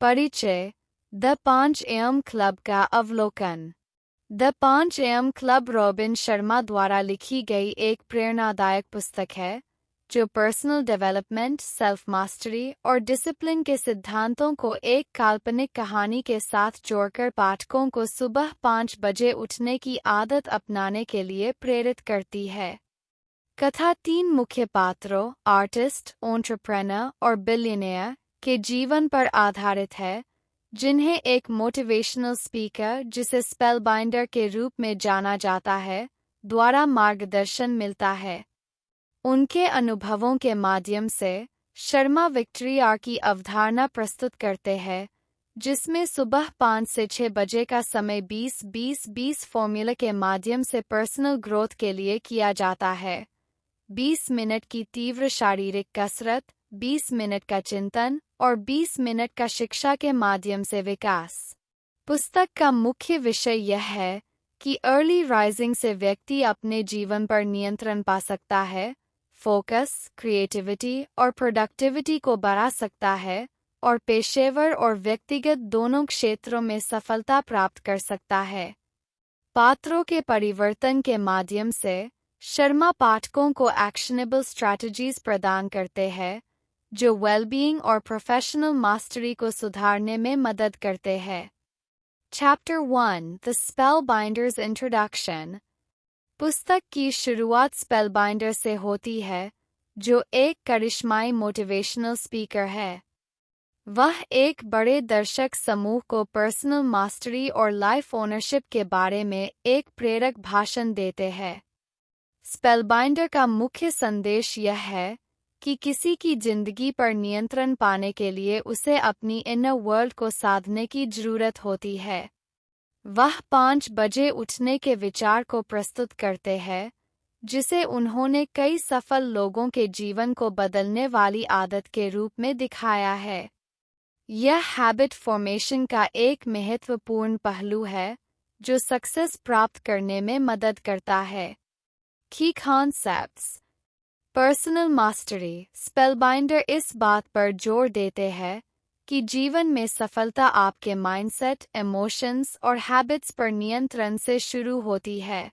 परिचय। The 5 AM club का अवलोकन। The 5 AM club robin Sharma द्वारा लिखी गई एक प्रेरणादायक पुस्तक है जो पर्सनल डेवलपमेंट, सेल्फ मास्टरी और डिसिप्लिन के सिद्धांतों को एक काल्पनिक कहानी के साथ जोड़कर पाठकों को सुबह 5 बजे उठने की आदत अपनाने के लिए प्रेरित करती है। कथा 3 मुख्य पात्रों, आर्टिस्ट, एंटरप्रेन्योर और बिलियनियर के जीवन पर आधारित है, जिन्हें एक मोटिवेशनल स्पीकर, जिसे स्पेलबाइंडर के रूप में जाना जाता है, द्वारा मार्गदर्शन मिलता है। उनके अनुभवों के माध्यम से शर्मा विक्ट्री आर की अवधारणा प्रस्तुत करते हैं, जिसमें सुबह 5 से 6 बजे का समय 20-20-20 फॉर्मूला के माध्यम से पर्सनल ग्रोथ के लिए किया जाता है। 20 मिनट की तीव्र शारीरिक कसरत, 20 मिनट का चिंतन और 20 मिनट का शिक्षा के माध्यम से विकास। पुस्तक का मुख्य विषय यह है कि अर्ली राइजिंग से व्यक्ति अपने जीवन पर नियंत्रण पा सकता है, फोकस, क्रिएटिविटी और प्रोडक्टिविटी को बढ़ा सकता है और पेशेवर और व्यक्तिगत दोनों क्षेत्रों में सफलता प्राप्त कर सकता है। पात्रों के परिवर्तन के माध्यम से शर्मा पाठकों को एक्शनेबल स्ट्रैटेजीज प्रदान करते हैं जो वेलबीइंग और प्रोफेशनल मास्टरी को सुधारने में मदद करते हैं। Chapter 1 the Spellbinders introduction. पुस्तक की शुरुआत स्पेलबाइंडर से होती है, जो एक करिश्माई मोटिवेशनल स्पीकर है। वह एक बड़े दर्शक समूह को पर्सनल मास्टरी और लाइफ ओनरशिप के बारे में एक प्रेरक भाषण देते हैं। स्पेलबाइंडर का मुख्य संदेश यह है कि किसी की जिंदगी पर नियंत्रण पाने के लिए उसे अपनी इनर वर्ल्ड को साधने की जरूरत होती है। वह 5 बजे उठने के विचार को प्रस्तुत करते हैं, जिसे उन्होंने कई सफल लोगों के जीवन को बदलने वाली आदत के रूप में दिखाया है। यह हैबिट फॉर्मेशन का एक महत्वपूर्ण पहलू है जो सक्सेस प्राप्त करने में मदद करता है। की कॉन्सेप्ट्स। Personal mastery. स्पेलबाइंडर इस बात पर जोर देते हैं कि जीवन में सफलता आपके माइंडसेट, इमोशंस और हैबिट्स पर नियंत्रण से शुरू होती है।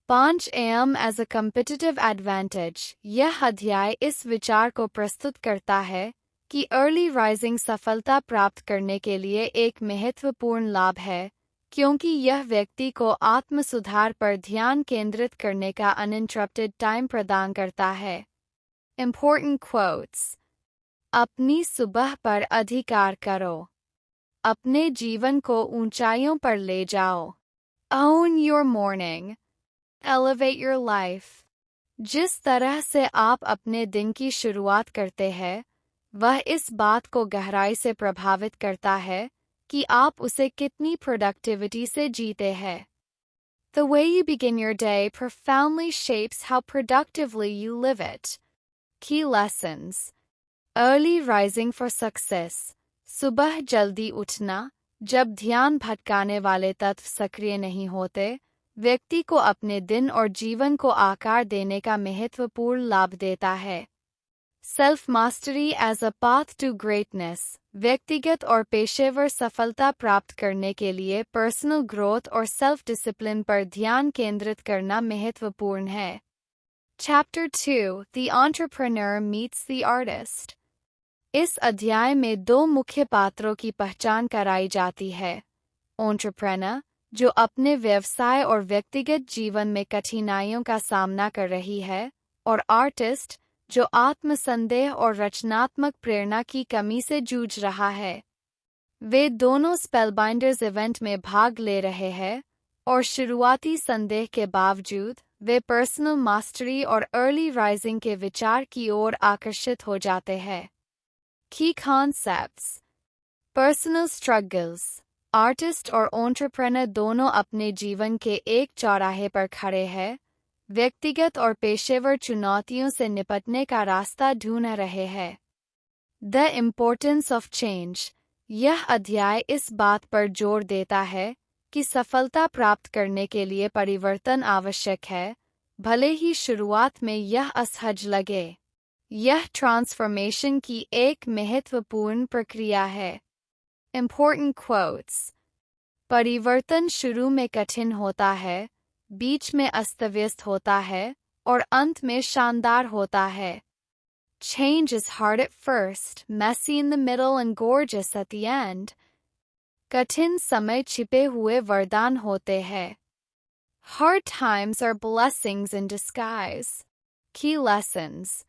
5 AM as a competitive advantage. यह अध्याय इस विचार को प्रस्तुत करता है कि अर्ली राइजिंग सफलता प्राप्त करने के लिए एक महत्वपूर्ण लाभ है, क्योंकि यह व्यक्ति को आत्म सुधार पर ध्यान केंद्रित करने का अनइंटरप्टेड टाइम प्रदान करता है। Important quotes. अपनी सुबह पर अधिकार करो। अपने जीवन को ऊंचाइयों पर ले जाओ। Own your morning. Elevate your life. जिस तरह से आप अपने दिन की शुरुआत करते हैं, वह इस बात को गहराई से प्रभावित करता है कि आप उसे कितनी प्रोडक्टिविटी से जीते हैं। The way you begin your day profoundly shapes how productively you live it. Key lessons. Early rising for success. सुबह जल्दी उठना, जब ध्यान भटकाने वाले तत्व सक्रिय नहीं होते, व्यक्ति को अपने दिन और जीवन को आकार देने का महत्वपूर्ण लाभ देता है। Self mastery as a path to greatness. व्यक्तिगत और पेशेवर सफलता प्राप्त करने के लिए पर्सनल ग्रोथ और सेल्फ डिसिप्लिन पर ध्यान केंद्रित करना महत्वपूर्ण है। Chapter 2 the entrepreneur meets the artist. इस अध्याय में 2 मुख्य पात्रों की पहचान कराई जाती है। एंटरप्रेन्योर, जो अपने व्यवसाय और व्यक्तिगत जीवन में कठिनाइयों का सामना कर रही है, और आर्टिस्ट, जो आत्मसंदेह और रचनात्मक प्रेरणा की कमी से जूझ रहा है। वे दोनों स्पेलबाइंडर्स इवेंट में भाग ले रहे हैं, और शुरुआती संदेह के बावजूद वे पर्सनल मास्टरी और अर्ली राइजिंग के विचार की ओर आकर्षित हो जाते हैं। की कॉन्सेप्ट्स। Personal struggles. आर्टिस्ट और एंटरप्रेन्योर दोनों अपने जीवन के एक चौराहे पर खड़े हैं, व्यक्तिगत और पेशेवर चुनौतियों से निपटने का रास्ता ढूंढ रहे हैं। The importance of change. यह अध्याय इस बात पर जोर देता है कि सफलता प्राप्त करने के लिए परिवर्तन आवश्यक है, भले ही शुरुआत में यह असहज लगे। यह ट्रांसफॉर्मेशन की एक महत्वपूर्ण प्रक्रिया है। Important quotes. परिवर्तन शुरू में कठिन होता है, बीच में अस्तव्यस्त होता है और अंत में शानदार होता है. Change is hard at first, messy in the middle and gorgeous at the end. कठिन समय छिपे हुए वरदान होते हैं. Hard times are blessings in disguise. Key lessons.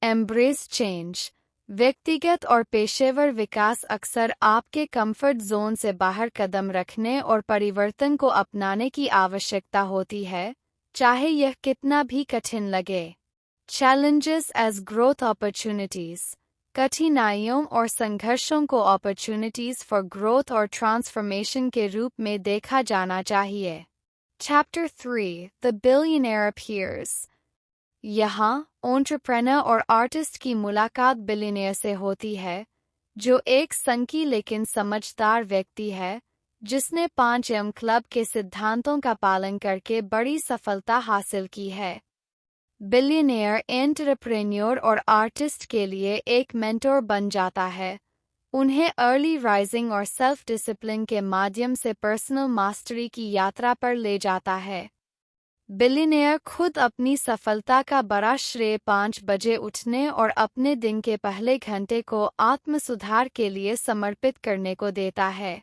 Embrace change. व्यक्तिगत और पेशेवर विकास अक्सर आपके कंफर्ट जोन से बाहर कदम रखने और परिवर्तन को अपनाने की आवश्यकता होती है, चाहे यह कितना भी कठिन लगे. Challenges as growth opportunities. कठिनाइयों और संघर्षों को opportunities for growth और transformation के रूप में देखा जाना चाहिए. Chapter 3. The Billionaire Appears. यहाँ एंटरप्रेन्योर और आर्टिस्ट की मुलाकात बिलियनियर से होती है, जो एक संकी लेकिन समझदार व्यक्ति है, जिसने 5M क्लब के सिद्धांतों का पालन करके बड़ी सफलता हासिल की है. बिलियनियर एंटरप्रेन्योर और आर्टिस्ट के लिए एक मेंटर बन जाता है, उन्हें अर्ली राइजिंग और सेल्फ डिसिप्लिन के माध्यम से पर्सनल मास्टरी की यात्रा पर ले जाता है. बिलियनियर खुद अपनी सफलता का बड़ा श्रेय 5 बजे उठने और अपने दिन के पहले घंटे को आत्म सुधार के लिए समर्पित करने को देता है.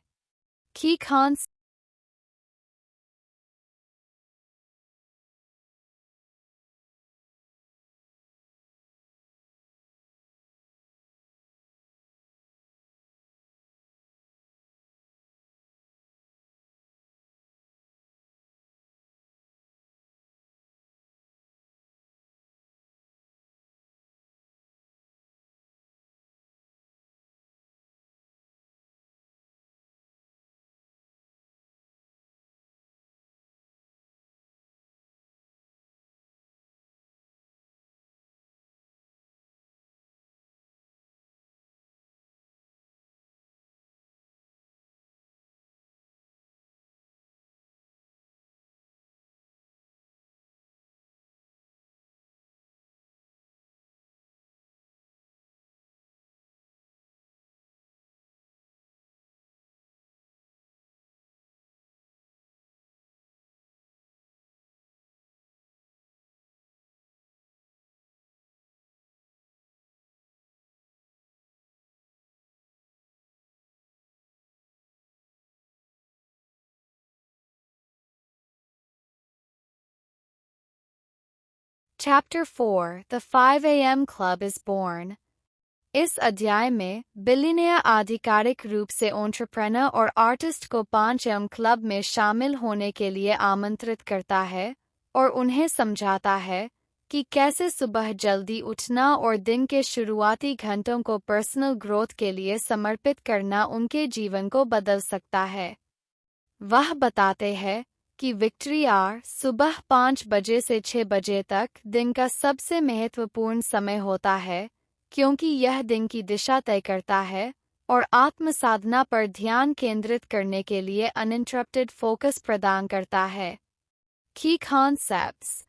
की Khan Chapter 4. The 5am Club is born. इस अध्याय में बिलियनियर आधिकारिक रूप से एंटरप्रेन्योर और आर्टिस्ट को 5M क्लब में शामिल होने के लिए आमंत्रित करता है और उन्हें समझाता है कि कैसे सुबह जल्दी उठना और दिन के शुरुआती घंटों को पर्सनल ग्रोथ के लिए समर्पित करना उनके जीवन को बदल सकता है. वह बताते हैं कि विक्ट्री आवर सुबह 5 बजे से 6 बजे तक दिन का सबसे महत्वपूर्ण समय होता है, क्योंकि यह दिन की दिशा तय करता है और आत्म साधना पर ध्यान केंद्रित करने के लिए अनइंटरप्टेड फोकस प्रदान करता है. की कॉन्सेप्ट्स.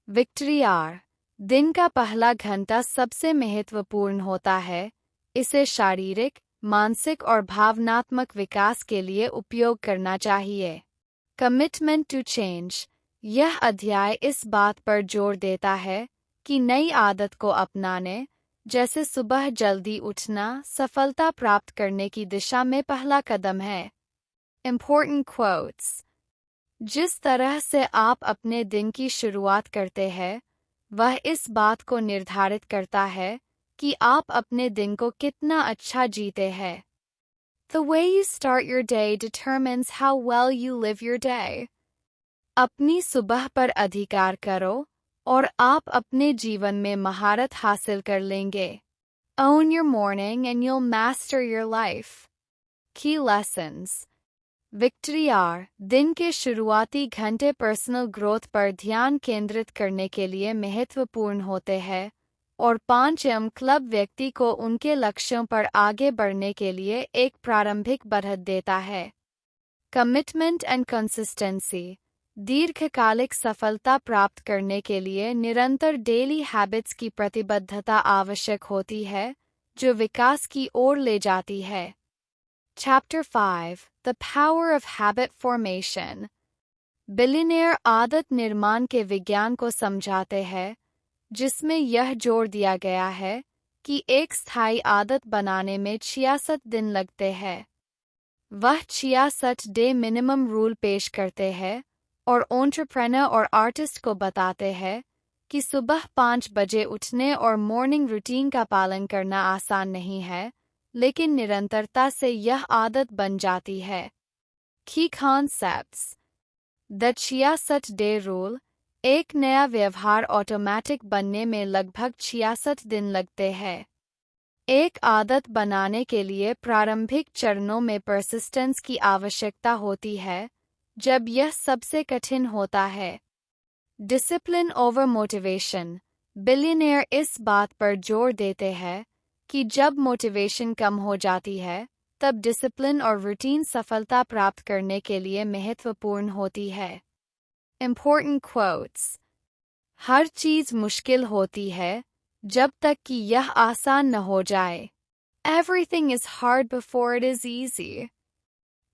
Victory hour. दिन का पहला घंटा सबसे महत्वपूर्ण होता है. इसे शारीरिक, मानसिक और भावनात्मक विकास के लिए उपयोग करना चाहिए. Commitment to change. यह अध्याय इस बात पर जोर देता है कि नई आदत को अपनाने, जैसे सुबह जल्दी उठना, सफलता प्राप्त करने की दिशा में पहला कदम है. Important quotes. जिस तरह से आप अपने दिन की शुरुआत करते हैं, वह इस बात को निर्धारित करता है कि आप अपने दिन को कितना अच्छा जीते हैं. The way you start your day determines how well you live your day. अपनी सुबह पर अधिकार करो और आप अपने जीवन में महारत हासिल कर लेंगे. Own your morning and you'll master your life. Key lessons. Victory hour. दिन के शुरुआती घंटे पर्सनल ग्रोथ पर ध्यान केंद्रित करने के लिए महत्वपूर्ण होते हैं और 5M क्लब व्यक्ति को उनके लक्ष्यों पर आगे बढ़ने के लिए एक प्रारंभिक बढ़त देता है. Commitment and consistency. दीर्घकालिक सफलता प्राप्त करने के लिए निरंतर डेली हैबिट्स की प्रतिबद्धता आवश्यक होती है, जो विकास की ओर ले जाती है. Chapter 5 The Power of Habit Formation billionaire आदत निर्माण के विज्ञान को समझाते हैं, जिसमें यह जोर दिया गया है कि एक स्थायी आदत बनाने में 66 दिन लगते हैं। वह 66 डे मिनिमम रूल पेश करते हैं और एंटरप्रेन्योर और आर्टिस्ट को बताते हैं कि सुबह 5 बजे उठने और मॉर्निंग रूटीन का पालन करना आसान नहीं है, लेकिन निरंतरता से यह आदत बन जाती है। की कॉन्सेप्ट्स द 66 डे रूल एक नया व्यवहार ऑटोमेटिक बनने में लगभग 66 दिन लगते हैं। एक आदत बनाने के लिए प्रारंभिक चरणों में परसिस्टेंस की आवश्यकता होती है, जब यह सबसे कठिन होता है। डिसिप्लिन ओवर मोटिवेशन बिलियनियर इस बात पर जोर देते हैं कि जब मोटिवेशन कम हो जाती है, तब डिसिप्लिन और रूटीन सफलता प्राप्त करने के लिए महत्वपूर्ण होती है। Important quotes हर चीज मुश्किल होती है जब तक कि यह आसान न हो जाए। Everything is hard before it is easy.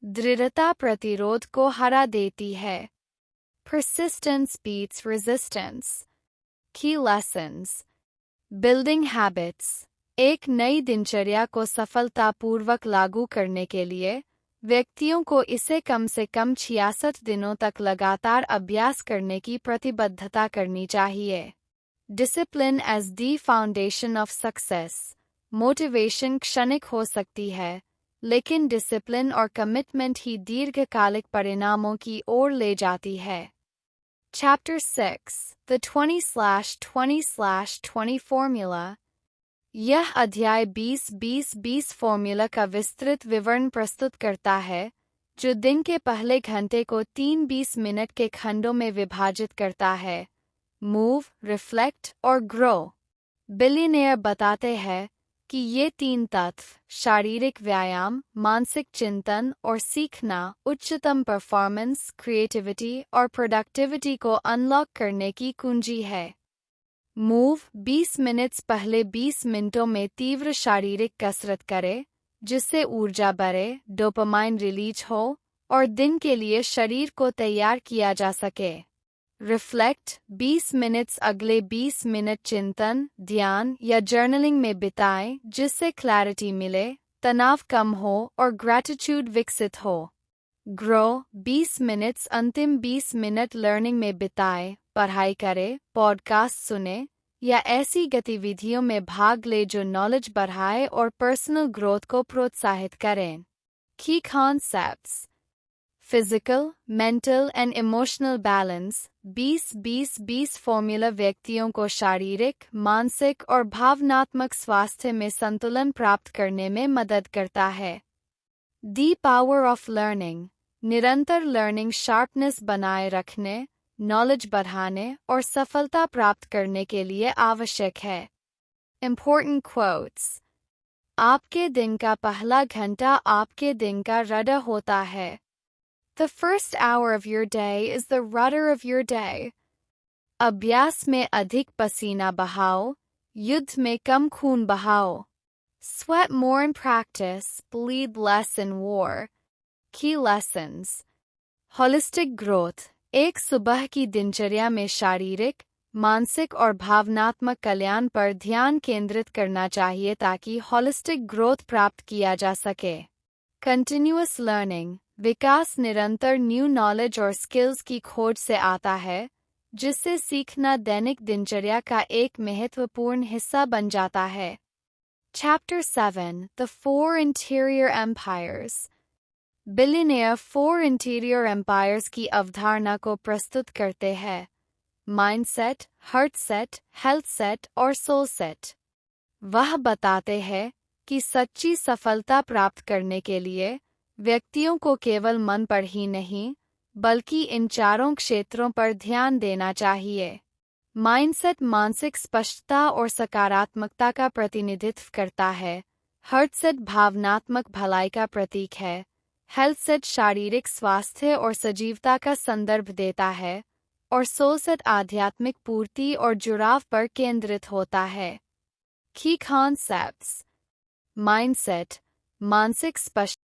दृढ़ता प्रतिरोध को हरा देती है। Persistence beats resistance. Key lessons Building habits एक नई दिनचर्या को सफलतापूर्वक लागू करने के लिए व्यक्तियों को इसे कम से कम 66 दिनों तक लगातार अभ्यास करने की प्रतिबद्धता करनी चाहिए। Discipline as the foundation of success motivation क्षणिक हो सकती है, लेकिन डिसिप्लिन और कमिटमेंट ही दीर्घकालिक परिणामों की ओर ले जाती है। Chapter 6 The 20/20/20 Formula यह अध्याय 20-20-20 फॉर्मूला का विस्तृत विवरण प्रस्तुत करता है, जो दिन के पहले घंटे को 3 20 मिनट के खंडों में विभाजित करता है। मूव, रिफ्लेक्ट और ग्रो बिलियनियर बताते हैं कि ये 3 तत्व शारीरिक व्यायाम, मानसिक चिंतन और सीखना उच्चतम परफॉर्मेंस, क्रिएटिविटी और प्रोडक्टिविटी को अनलॉक करने की कुंजी है। मूव 20 मिनट्स पहले 20 मिनटों में तीव्र शारीरिक कसरत करें, जिससे ऊर्जा बढ़े, डोपामाइन रिलीज हो और दिन के लिए शरीर को तैयार किया जा सके। रिफ्लेक्ट 20 मिनट्स अगले 20 मिनट चिंतन, ध्यान या जर्नलिंग में बिताएं, जिससे क्लैरिटी मिले, तनाव कम हो और ग्रैटिट्यूड विकसित हो। ग्रो 20 मिनट्स अंतिम 20 मिनट लर्निंग में बिताएं, पढ़ाई करें, पॉडकास्ट सुने या ऐसी गतिविधियों में भाग ले जो नॉलेज बढ़ाए और पर्सनल ग्रोथ को प्रोत्साहित करें। की concepts physical, mental and emotional balance 20-20-20 formula व्यक्तियों को शारीरिक, मानसिक और भावनात्मक स्वास्थ्य में संतुलन प्राप्त करने में मदद करता है। द पावर ऑफ लर्निंग निरंतर लर्निंग शार्पनेस बनाए रखने, नॉलेज बढ़ाने और सफलता प्राप्त करने के लिए आवश्यक है। Important quotes आपके दिन का पहला घंटा आपके दिन का रडर होता है। The first hour of your day is the rudder of your day. अभ्यास में अधिक पसीना बहाओ, युद्ध में कम खून बहाओ। Sweat more in practice, bleed less in war. Key lessons Holistic growth एक सुबह की दिनचर्या में शारीरिक, मानसिक और भावनात्मक कल्याण पर ध्यान केंद्रित करना चाहिए ताकि होलिस्टिक ग्रोथ प्राप्त किया जा सके। कंटिन्यूअस लर्निंग विकास निरंतर न्यू नॉलेज और स्किल्स की खोज से आता है, जिससे सीखना दैनिक दिनचर्या का एक महत्वपूर्ण हिस्सा बन जाता है। Chapter 7 The 4 Interior Empires billionaire 4 interior empires की अवधारणा को प्रस्तुत करते हैं। Mindset, heart set, health set और सोल सेट। वह बताते हैं कि सच्ची सफलता प्राप्त करने के लिए व्यक्तियों को केवल मन पर ही नहीं, बल्कि इन चारों क्षेत्रों पर ध्यान देना चाहिए। माइंडसेट मानसिक स्पष्टता और सकारात्मकता का प्रतिनिधित्व करता है। हार्ट सेट भावनात्मक भलाई का प्रतीक है। हेल्थ सेट शारीरिक स्वास्थ्य और सजीवता का संदर्भ देता है और सोल सेट आध्यात्मिक पूर्ति और जुड़ाव पर केंद्रित होता है। की कॉन्सेप्ट्स माइंडसेट मानसिक स्पष्ट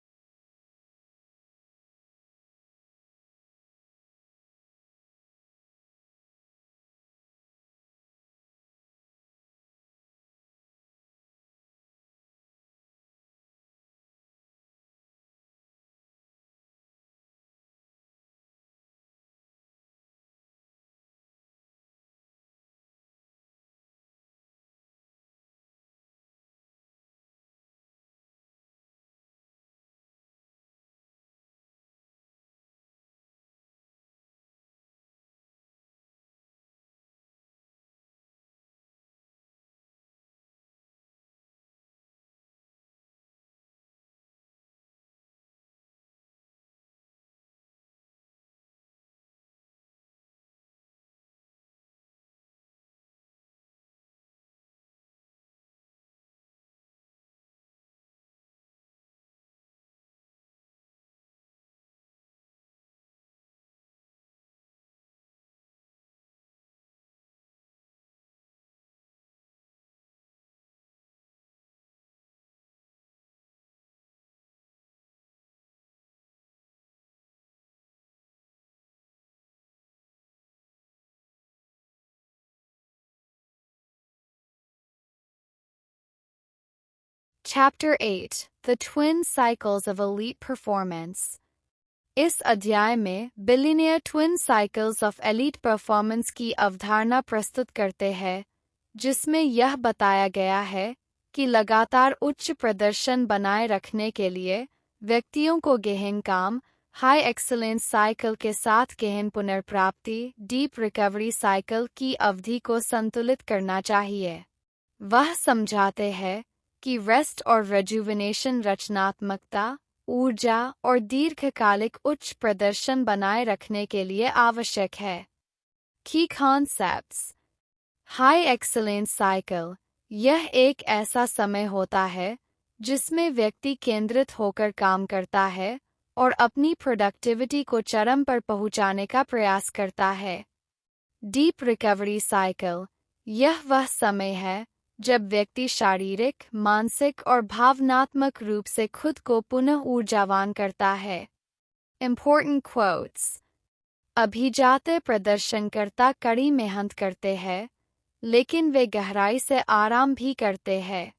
Chapter 8 The Twin Cycles of Elite Performance. इस अध्याय में billionaire twin cycles of elite performance की अवधारणा प्रस्तुत करते हैं, जिसमें यह बताया गया है कि लगातार उच्च प्रदर्शन बनाए रखने के लिए व्यक्तियों को गहन काम, हाई एक्सीलेंस साइकिल के साथ गहन पुनर्प्राप्ति, डीप रिकवरी साइकिल की अवधि को संतुलित करना चाहिए। वह समझाते हैं कि रेस्ट और रेजुविनेशन रचनात्मकता, ऊर्जा और दीर्घकालिक उच्च प्रदर्शन बनाए रखने के लिए आवश्यक है। की कॉन्सेप्ट्स। High excellence cycle. यह एक ऐसा समय होता है जिसमें व्यक्ति केंद्रित होकर काम करता है और अपनी प्रोडक्टिविटी को चरम पर पहुंचाने का प्रयास करता है। Deep recovery cycle. यह वह समय है जब व्यक्ति शारीरिक, मानसिक और भावनात्मक रूप से खुद को पुनः ऊर्जावान करता है। Important quotes. अभिजात प्रदर्शनकर्ता कड़ी मेहनत करते हैं, लेकिन वे गहराई से आराम भी करते हैं।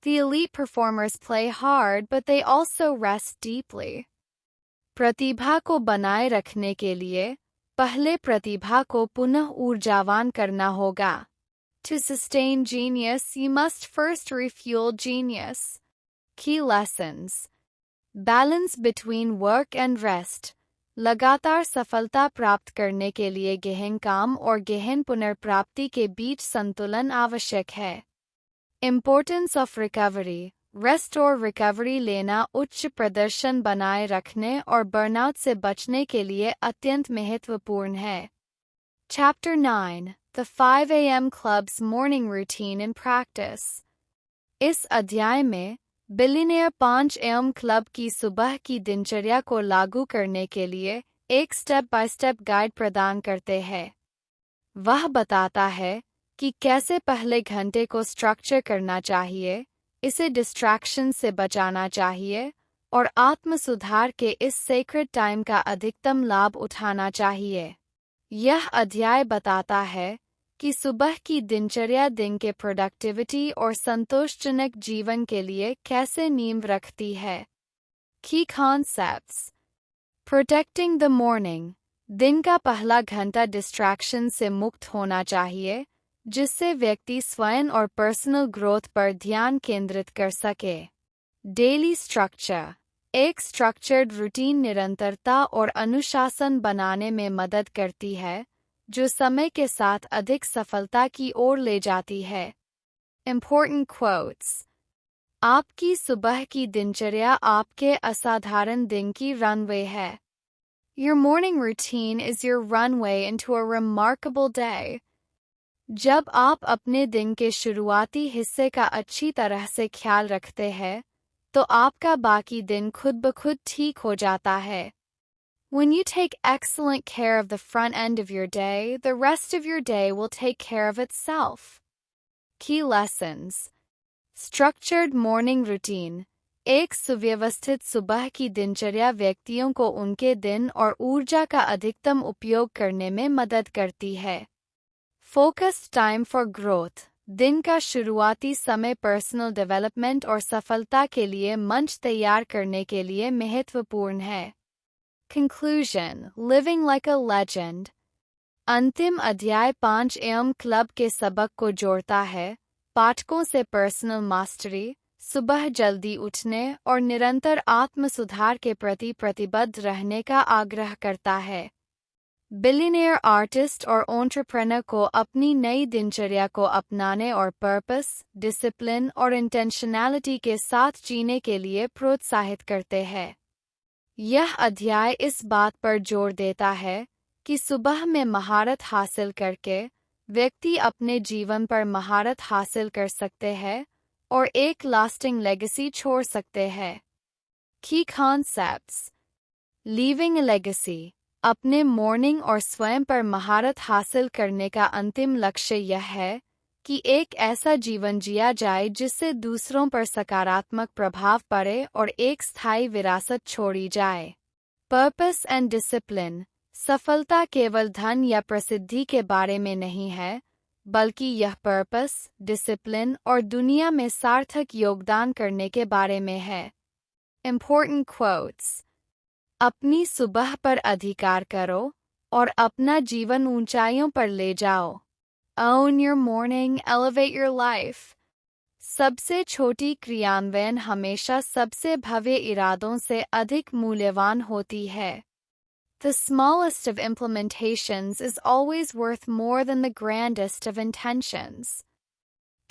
The elite performers play hard, but they also rest deeply. प्रतिभा को बनाए रखने के लिए पहले प्रतिभा को पुनः ऊर्जावान करना होगा। To sustain genius, you must first refuel genius. Key lessons. Balance between work and rest. लगातार सफलता प्राप्त करने के लिए गहन काम और गहन पुनर्प्राप्ति के बीच संतुलन आवश्यक है। Importance of recovery. रेस्ट और रिकवरी लेना उच्च प्रदर्शन बनाए रखने और बर्नआउट से बचने के लिए अत्यंत महत्वपूर्ण है। Chapter 9 The 5 a.m. Club's Morning Routine in Practice. इस अध्याय में बिलियनियर 5 AM क्लब की सुबह की दिनचर्या को लागू करने के लिए एक स्टेप बाय स्टेप गाइड प्रदान करते हैं। वह बताता है कि कैसे पहले घंटे को स्ट्रक्चर करना चाहिए, इसे डिस्ट्रैक्शन से बचाना चाहिए और आत्म सुधार के इस सेक्रेड टाइम का अधिकतम लाभ उठाना चाहिए। यह अध्याय बताता है कि सुबह की दिनचर्या दिन के प्रोडक्टिविटी और संतोषजनक जीवन के लिए कैसे नींव रखती है। की कॉन्सेप्ट्स। Protecting the morning. दिन का पहला घंटा डिस्ट्रैक्शन से मुक्त होना चाहिए, जिससे व्यक्ति स्वयं और पर्सनल ग्रोथ पर ध्यान केंद्रित कर सके। Daily structure. एक स्ट्रक्चर्ड रूटीन निरंतरता और अनुशासन बनाने में मदद करती है, जो समय के साथ अधिक सफलता की ओर ले जाती है। Important quotes. आपकी सुबह की दिनचर्या आपके असाधारण दिन की रनवे है। Your morning routine is your runway into a remarkable day. जब आप अपने दिन के शुरुआती हिस्से का अच्छी तरह से ख्याल रखते हैं, तो आपका बाकी दिन खुद ब खुद ठीक हो जाता है। When you take excellent care of the front end of your day, the rest of your day will take care of itself. Key lessons. Structured morning routine. एक सुव्यवस्थित सुबह की दिनचर्या व्यक्तियों को उनके दिन और ऊर्जा का अधिकतम उपयोग करने में मदद करती है। Focused time for growth. दिन का शुरुआती समय पर्सनल डेवलपमेंट और सफलता के लिए मंच तैयार करने के लिए महत्वपूर्ण है। Conclusion. Living like a legend. अंतिम अध्याय 5 AM क्लब के सबक को जोड़ता है, पाठकों से पर्सनल मास्टरी, सुबह जल्दी उठने और निरंतर आत्म सुधार के प्रति प्रतिबद्ध रहने का आग्रह करता है। बिलियनियर आर्टिस्ट और एंटरप्रेन्योर को अपनी नई दिनचर्या को अपनाने और पर्पस, डिसिप्लिन और इंटेंशनैलिटी के साथ जीने के लिए प्रोत्साहित करते हैं। यह अध्याय इस बात पर जोर देता है कि सुबह में महारत हासिल करके व्यक्ति अपने जीवन पर महारत हासिल कर सकते हैं और एक लास्टिंग लेगेसी छोड़ सकते हैं। की कॉन्सेप्ट्स। Leaving a legacy. अपने मॉर्निंग और स्वयं पर महारत हासिल करने का अंतिम लक्ष्य यह है कि एक ऐसा जीवन जिया जाए जिससे दूसरों पर सकारात्मक प्रभाव पड़े और एक स्थायी विरासत छोड़ी जाए। Purpose and discipline. सफलता केवल धन या प्रसिद्धि के बारे में नहीं है, बल्कि यह पर्पस, डिसिप्लिन और दुनिया में सार्थक योगदान करने के बारे में है। Important quotes: अपनी सुबह पर अधिकार करो और अपना जीवन ऊंचाइयों पर ले जाओ। Own your morning, elevate your life. सबसे छोटी क्रियान्वयन हमेशा सबसे भव्य इरादों से अधिक मूल्यवान होती है। The smallest of implementations is always worth more than the grandest of intentions.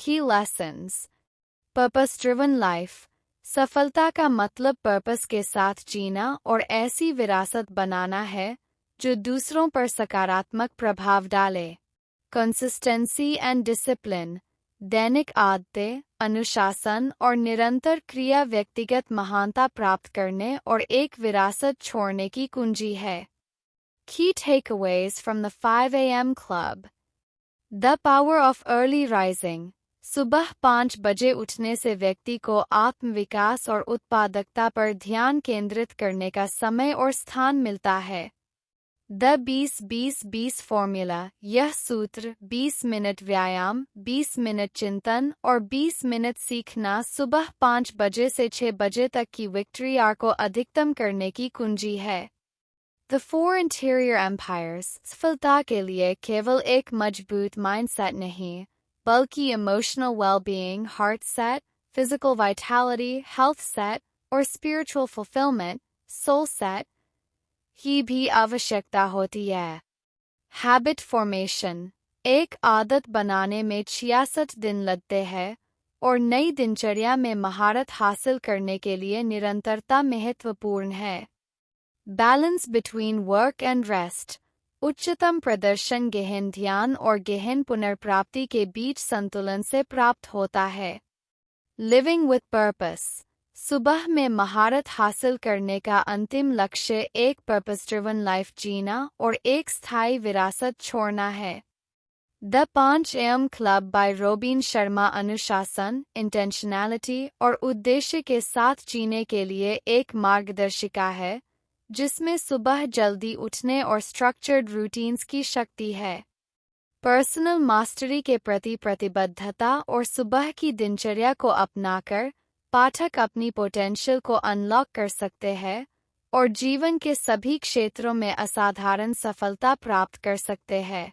Key lessons: Purpose-driven life. सफलता का मतलब पर्पस के साथ जीना और ऐसी विरासत बनाना है जो दूसरों पर सकारात्मक प्रभाव डाले। Consistency and discipline. दैनिक आदतें, अनुशासन और निरंतर क्रिया व्यक्तिगत महानता प्राप्त करने और एक विरासत छोड़ने की कुंजी है। Key takeaways from the 5 a.m. Club. The power of early rising. सुबह 5 बजे उठने से व्यक्ति को आत्मविकास और उत्पादकता पर ध्यान केंद्रित करने का समय और स्थान मिलता है। The 20-20-20 formula. यह सूत्र 20 मिनट व्यायाम, 20 मिनट चिंतन और 20 मिनट सीखना सुबह 5 बजे से 6 बजे तक की विक्ट्री आर को अधिकतम करने की कुंजी है। The 4 interior empires. सफलता के लिए केवल एक मजबूत माइंडसेट नहीं, बल्कि emotional well-being, heart set, physical vitality, health set और spiritual fulfillment, soul set की भी आवश्यकता होती है। Habit formation. एक आदत बनाने में 66 दिन लगते हैं और नई दिनचर्या में महारत हासिल करने के लिए निरंतरता महत्वपूर्ण है। Balance between work and rest. उच्चतम प्रदर्शन गहन ध्यान और गहन पुनर्प्राप्ति के बीच संतुलन से प्राप्त होता है। Living with purpose. सुबह में महारत हासिल करने का अंतिम लक्ष्य एक पर्पस-ड्रिवन लाइफ जीना और एक स्थायी विरासत छोड़ना है। The 5 AM club bye robin Sharma अनुशासन, इंटेंशनैलिटी और उद्देश्य के साथ जीने के लिए एक मार्गदर्शिका है, जिसमें सुबह जल्दी उठने और स्ट्रक्चर्ड रूटीन्स की शक्ति है। पर्सनल मास्टरी के प्रति प्रतिबद्धता और सुबह की दिनचर्या को अपनाकर पाठक अपनी पोटेंशियल को अनलॉक कर सकते हैं और जीवन के सभी क्षेत्रों में असाधारण सफलता प्राप्त कर सकते हैं।